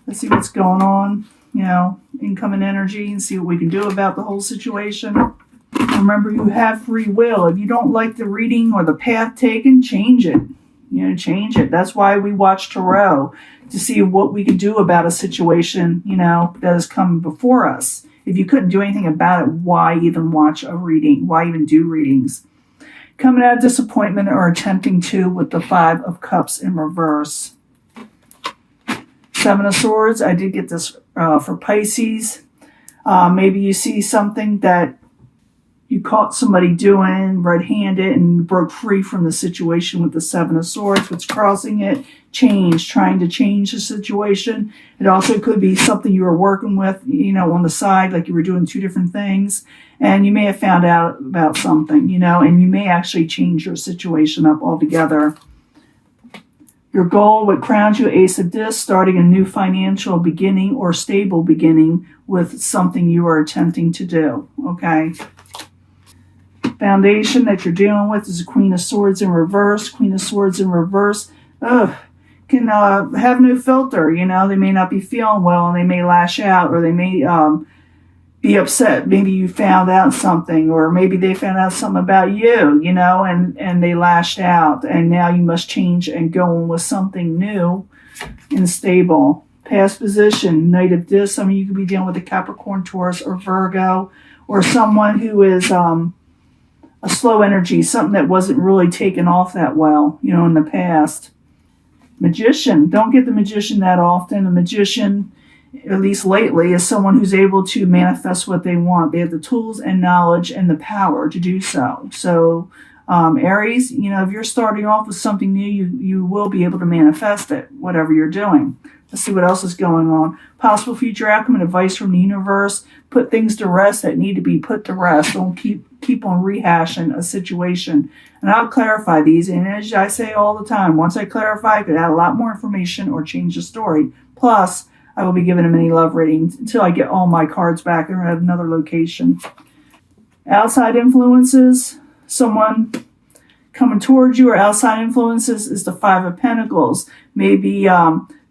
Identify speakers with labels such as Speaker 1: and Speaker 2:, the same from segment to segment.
Speaker 1: Let's see what's going on, incoming energy, and see what we can do about the whole situation. Remember, you have free will. If you don't like the reading or the path taken, change it. Change it. That's why we watch Tarot, to see what we can do about a situation, that has come before us. If you couldn't do anything about it, why even watch a reading? Why even do readings? Coming out of disappointment or attempting to, with the Five of Cups in reverse. Seven of Swords. I did get this for Pisces. Maybe you see something that you caught somebody doing red-handed and broke free from the situation with the Seven of Swords. What's crossing it? Trying to change the situation. It also could be something you were working with, on the side, like you were doing two different things. And you may have found out about something, and you may actually change your situation up altogether. Your goal, what crowns you, Ace of Discs, starting a new financial beginning or stable beginning with something you are attempting to do, okay? Foundation that you're dealing with is a Queen of Swords in reverse. Queen of Swords in reverse can have no filter. They may not be feeling well and they may lash out, or they may be upset. Maybe you found out something, or maybe they found out something about you, and they lashed out, and now you must change and go on with something new and stable. Past position, Knight of Discs. Some of you could be dealing with a Capricorn, Taurus, or Virgo, or someone who is a slow energy, something that wasn't really taken off that well, in the past. Magician. Don't get the Magician that often. A Magician, at least lately, is someone who's able to manifest what they want. They have the tools and knowledge and the power to do so. So, Aries, if you're starting off with something new, you will be able to manifest it, whatever you're doing. Let's see what else is going on. Possible future outcome and advice from the universe. Put things to rest that need to be put to rest. Don't keep on rehashing a situation. And I'll clarify these. And as I say all the time, once I clarify, I could add a lot more information or change the story. Plus, I will be giving a mini love reading until I get all my cards back and at another location. Outside influences. Someone coming towards you, or outside influences, is the Five of Pentacles. Maybe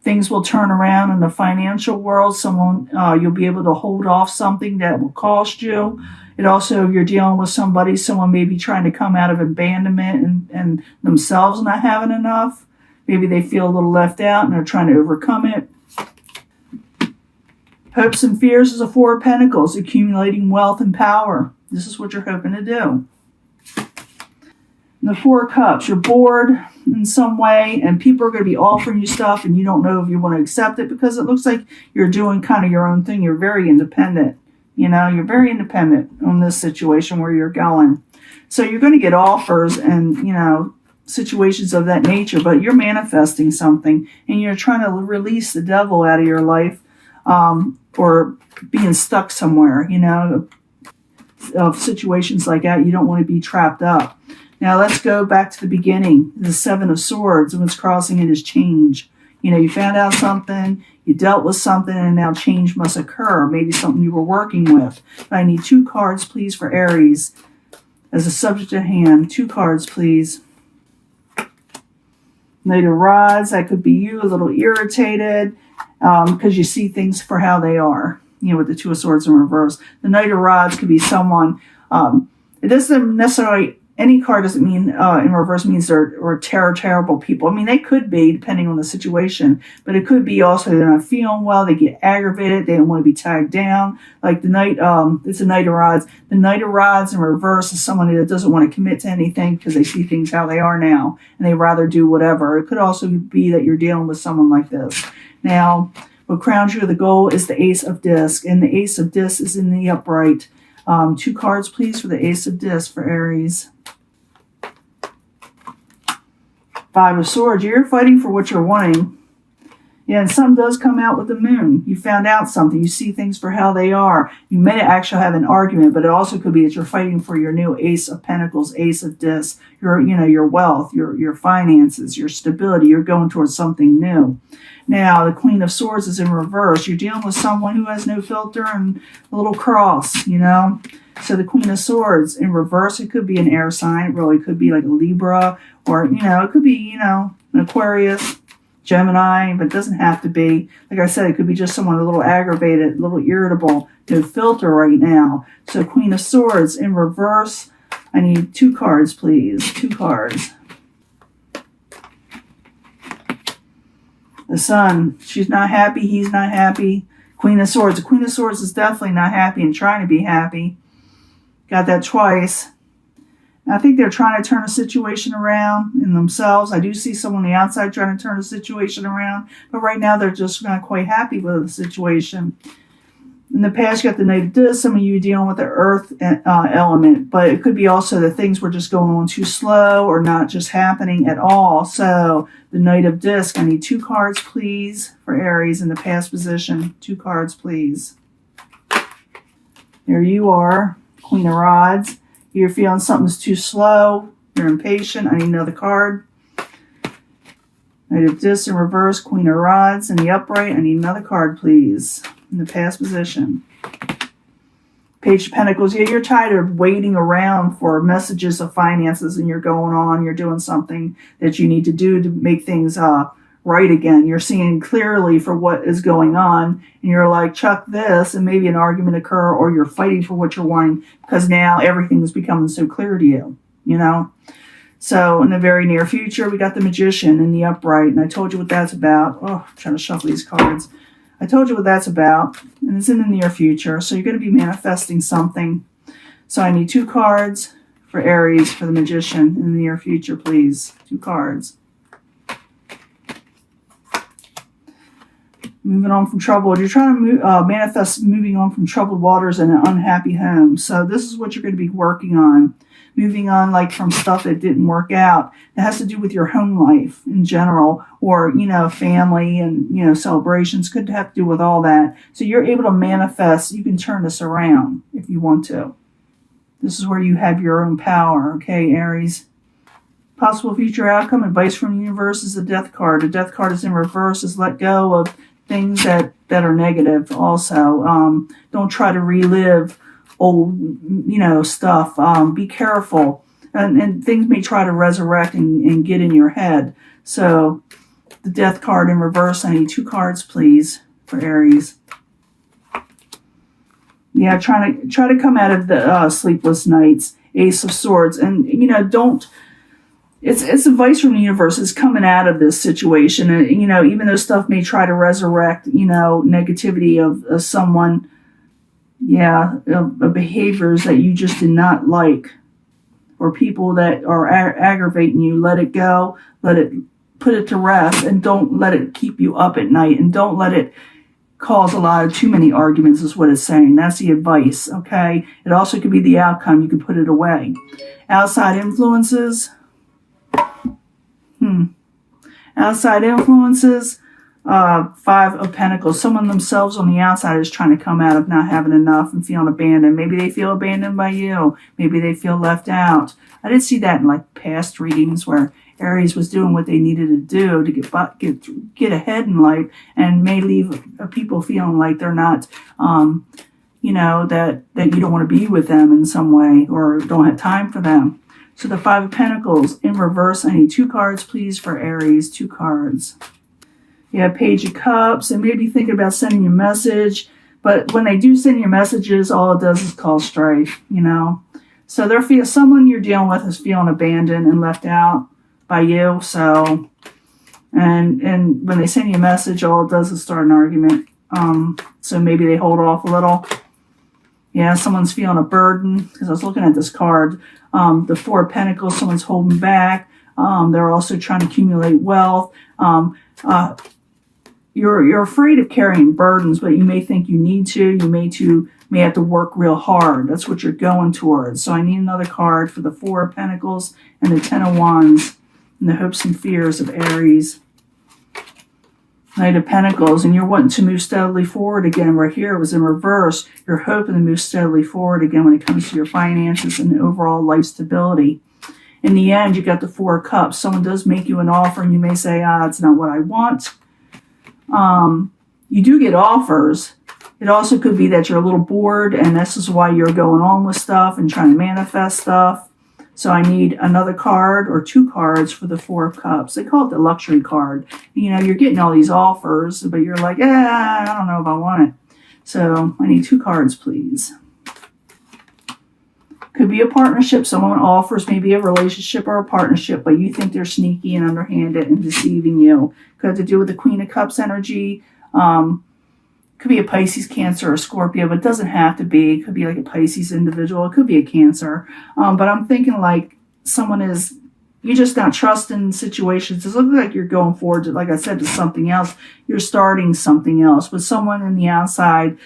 Speaker 1: things will turn around in the financial world. You'll be able to hold off something that will cost you. It also, if you're dealing with someone may be trying to come out of abandonment and themselves not having enough. Maybe they feel a little left out and they're trying to overcome it. Hopes and fears is a Four of Pentacles, accumulating wealth and power. This is what you're hoping to do. The Four of Cups, you're bored in some way, and people are going to be offering you stuff, and you don't know if you want to accept it, because it looks like you're doing kind of your own thing. You're very independent. You're very independent on this situation where you're going. So you're going to get offers and, situations of that nature, but you're manifesting something, and you're trying to release the devil out of your life, or being stuck somewhere, of situations like that. You don't want to be trapped up. Now let's go back to the beginning. The Seven of Swords, and what's crossing it is change. You found out something, you dealt with something, and now change must occur. Maybe something you were working with. But I need 2 cards, please, for Aries. As a subject at hand, 2 cards, please. Knight of Rods, that could be you, a little irritated, because you see things for how they are. With the Two of Swords in reverse. The Knight of Rods could be someone, it doesn't necessarily, any card doesn't mean, in reverse means they're terrible people. I mean, they could be, depending on the situation, but it could be also they're not feeling well, they get aggravated, they don't want to be tagged down. Like the Knight, it's a Knight of Rods. The Knight of Rods in reverse is someone that doesn't want to commit to anything because they see things how they are now, and they rather do whatever. It could also be that you're dealing with someone like this. Now, what crowns you the goal is the Ace of Discs, and the Ace of Discs is in the upright. 2 cards, please, for the Ace of Discs for Aries. Five of Swords, you're fighting for what you're wanting. Yeah, and something does come out with the moon. You found out something. You see things for how they are. You may actually have an argument, but it also could be that you're fighting for your new Ace of Pentacles, Ace of Discs, your wealth, your finances, your stability. You're going towards something new. Now, the Queen of Swords is in reverse. You're dealing with someone who has no filter and a little cross, So the Queen of Swords in reverse, it could be an air sign. It really could be like a Libra, or, it could be, an Aquarius. Gemini, but it doesn't have to be. Like I said, it could be just someone a little aggravated, a little irritable. No filter right now. So Queen of Swords in reverse. I need 2 cards, please. 2 cards. The Sun. She's not happy. He's not happy. Queen of Swords. The Queen of Swords is definitely not happy and trying to be happy. Got that twice. I think they're trying to turn a situation around in themselves. I do see someone on the outside trying to turn a situation around. But right now, they're just not quite happy with the situation. In the past, you got the Knight of Discs. Some of you dealing with the Earth element. But it could be also that things were just going on too slow or not just happening at all. So, the Knight of Discs. I need 2 cards, please, for Aries in the past position. 2 cards, please. There you are. Queen of Rods. You're feeling something's too slow. You're impatient. I need another card. Knight of Discs in reverse. Queen of Rods in the upright. I need another card, please. In the past position. Page of Pentacles. Yeah, you're tired of waiting around for messages of finances and you're going on. You're doing something that you need to do to make things right again. You're seeing clearly for what is going on and you're like, chuck this, and maybe an argument occur or you're fighting for what you're wanting because now everything is becoming so clear to you, you know? So in the very near future, we got the Magician in the upright, and I told you what that's about. Oh, I'm trying to shuffle these cards. I told you what that's about, and it's in the near future, so you're going to be manifesting something. So I need 2 cards for Aries for the Magician in the near future, please. 2 cards. Moving on from trouble. You're trying to manifest moving on from troubled waters in an unhappy home. So this is what you're going to be working on. Moving on like from stuff that didn't work out. It has to do with your home life in general or, you know, family and, you know, celebrations. Could have to do with all that. So you're able to manifest. You can turn this around if you want to. This is where you have your own power. Okay, Aries. Possible future outcome. Advice from the universe is the Death card. The Death card is in reverse. Is let go of things that are negative also. Don't try to relive old, you know, stuff. Be careful. And things may try to resurrect and get in your head. So the Death card in reverse. I need 2 cards, please, for Aries. Yeah, try to come out of the sleepless nights. Ace of Swords. And, you know, don't... It's advice from the universe. It's coming out of this situation. And, you know, even though stuff may try to resurrect, you know, negativity of someone, yeah, of behaviors that you just did not like, or people that are aggravating you, let it go, put it to rest, and don't let it keep you up at night, and don't let it cause too many arguments is what it's saying. That's the advice, okay? It also could be the outcome. You can put it away. Outside influences. Outside influences, 5 of Pentacles. Someone themselves on the outside is trying to come out of not having enough and feeling abandoned. Maybe they feel abandoned by you. Maybe they feel left out. I did see that in like past readings where Aries was doing what they needed to do to get ahead in life and may leave people feeling like they're not, you know, that you don't want to be with them in some way or don't have time for them. So the 5 of Pentacles in reverse. I need 2 cards, please, for Aries. 2 cards. You have Page of Cups, and maybe thinking about sending you a message. But when they do send you messages, all it does is cause strife, you know. So someone you're dealing with is feeling abandoned and left out by you. So, and when they send you a message, all it does is start an argument. So maybe they hold off a little. Yeah, someone's feeling a burden, because I was looking at this card. The 4 of Pentacles, someone's holding back. They're also trying to accumulate wealth. You're afraid of carrying burdens, but you may think you need to. You may have to work real hard. That's what you're going towards. So I need another card for the 4 of Pentacles and the 10 of Wands and the hopes and fears of Aries. Knight of Pentacles, and you're wanting to move steadily forward again. Right here, it was in reverse. You're hoping to move steadily forward again when it comes to your finances and overall life stability. In the end, you got the 4 of Cups. Someone does make you an offer, and you may say, it's not what I want. You do get offers. It also could be that you're a little bored, and this is why you're going on with stuff and trying to manifest stuff. So I need another card or 2 cards for the 4 of Cups. They call it the luxury card. You know, you're getting all these offers, but you're like, I don't know if I want it. So I need 2 cards, please. Could be a partnership. Someone offers maybe a relationship or a partnership, but you think they're sneaky and underhanded and deceiving you. Could have to do with the Queen of Cups energy. Could be a Pisces, Cancer, or Scorpio, but it doesn't have to be. It could be like a Pisces individual. It could be a Cancer. But I'm thinking like someone is, you're just not trusting situations. It looks like you're going forward to, like I said, to something else. You're starting something else. But someone in the outside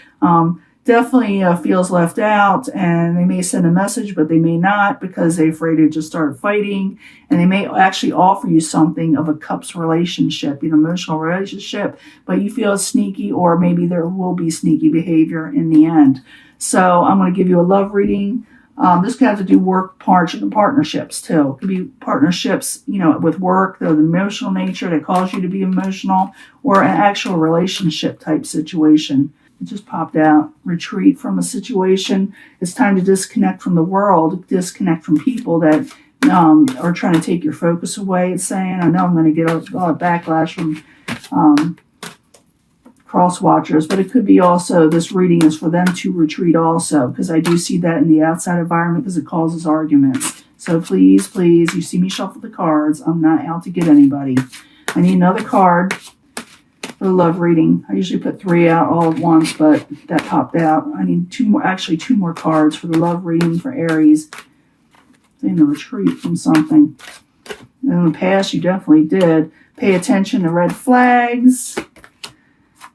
Speaker 1: definitely feels left out, and they may send a message, but they may not because they're afraid to just start fighting. And they may actually offer you something of a Cups relationship, an emotional relationship, but you feel sneaky, or maybe there will be sneaky behavior in the end. So I'm going to give you a love reading. This could have to do work partnerships too. It could be partnerships, with work, the emotional nature that cause you to be emotional, or an actual relationship type situation. It just popped out. Retreat from a situation. It's time to disconnect from the world, disconnect from people that are trying to take your focus away. It's saying, I know I'm going to get a lot of backlash from cross watchers, but it could be also, this reading is for them to retreat also, because I do see that in the outside environment because it causes arguments. So please, please, you see me shuffle the cards. I'm not out to get anybody. I need another card for the love reading. I usually put 3 out all at once, but that popped out. I need 2 more cards for the love reading for Aries. In the retreat from something. In the past, you definitely did. Pay attention to red flags.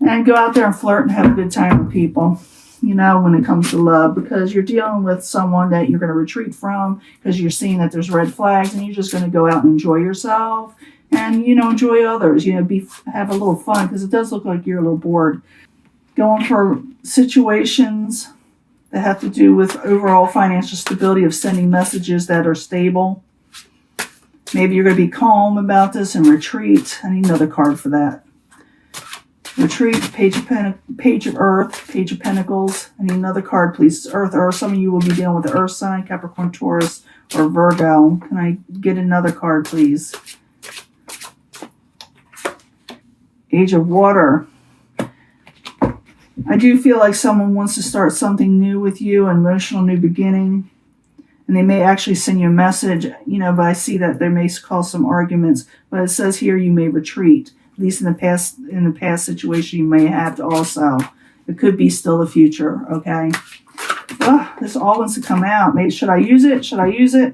Speaker 1: And go out there and flirt and have a good time with people, when it comes to love, because you're dealing with someone that you're going to retreat from because you're seeing that there's red flags, and you're just going to go out and enjoy yourself and, enjoy others, have a little fun, because it does look like you're a little bored. Going for situations that have to do with overall financial stability, of sending messages that are stable. Maybe you're going to be calm about this and retreat. I need another card for that. Retreat, Page of Earth, Page of Pentacles. I need another card, please. Earth. Some of you will be dealing with the Earth sign, Capricorn, Taurus, or Virgo. Can I get another card, please? Age of Water. I do feel like someone wants to start something new with you, an emotional new beginning. And they may actually send you a message, but I see that they may cause some arguments. But it says here you may retreat. At least in the past situation, you may have to also. It could be still the future, okay? This all wants to come out. Should I use it? Should I use it?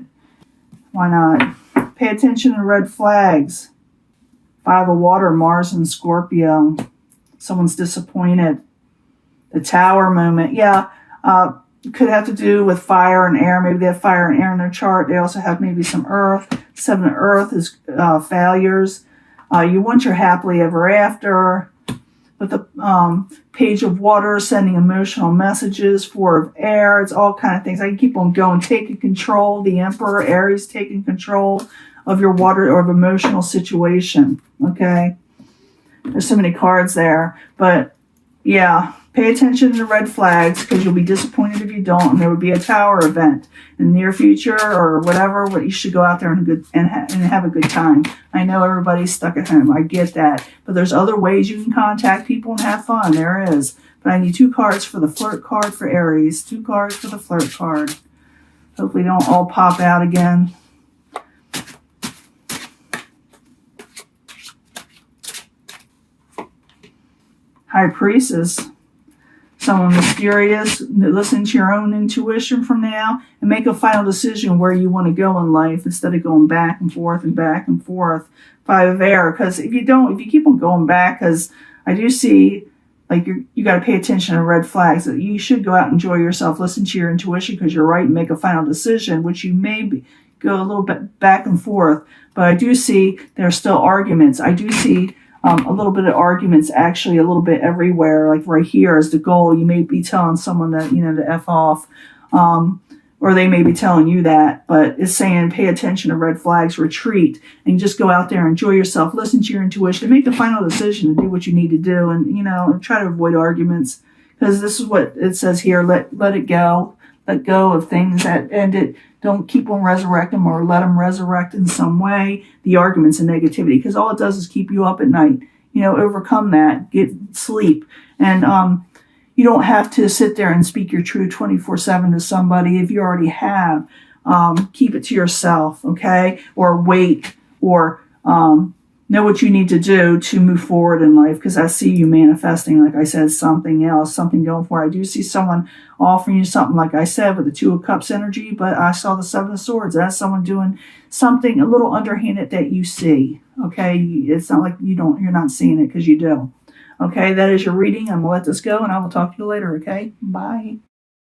Speaker 1: Why not? Pay attention to red flags. 5 of Water, Mars and Scorpio. Someone's disappointed. The Tower moment. Yeah, could have to do with fire and air. Maybe they have fire and air in their chart. They also have maybe some earth. 7 of Earth is failures. You want your happily ever after. But the Page of Water, sending emotional messages. 4 of Air. It's all kind of things. I can keep on going. Taking control. The Emperor, Aries, taking control of your water or of emotional situation. Okay? There's so many cards there. But, yeah. Pay attention to the red flags, because you'll be disappointed if you don't. And there will be a Tower event in the near future or whatever. What you should go out there and have a good time. I know everybody's stuck at home. I get that. But there's other ways you can contact people and have fun. There is. But I need 2 cards for the flirt card for Aries. 2 cards for the flirt card. Hopefully they don't all pop out again. High Priestess. Someone mysterious. Listen to your own intuition from now and make a final decision where you want to go in life instead of going back and forth and back and forth. 5 of Air. Because if you keep on going back, because I do see like you got to pay attention to red flags. You should go out and enjoy yourself. Listen to your intuition, because you're right, and make a final decision, which you may go a little bit back and forth. But I do see there are still arguments. I do see a little bit of arguments, actually a little bit everywhere, like right here is the goal. You may be telling someone that, to F off, or they may be telling you that, but it's saying pay attention to red flags, retreat, and just go out there, enjoy yourself, listen to your intuition, make the final decision to do what you need to do, and, and try to avoid arguments, because this is what it says here, let it go, Let go of things that ended. Don't keep on resurrecting them, or let them resurrect in some way. The arguments and negativity, because all it does is keep you up at night. Overcome that. Get sleep. And you don't have to sit there and speak your truth 24/7 to somebody. If you already have, keep it to yourself, okay? Or wait, or know what you need to do to move forward in life, because I see you manifesting, like I said, something else, something going for. I do see someone offering you something, like I said, with the Two of Cups energy, but I saw the Seven of Swords. That's someone doing something a little underhanded that you see, okay? It's not like you're not seeing it, because you do. Okay, that is your reading. I'm going to let this go, and I will talk to you later, okay? Bye.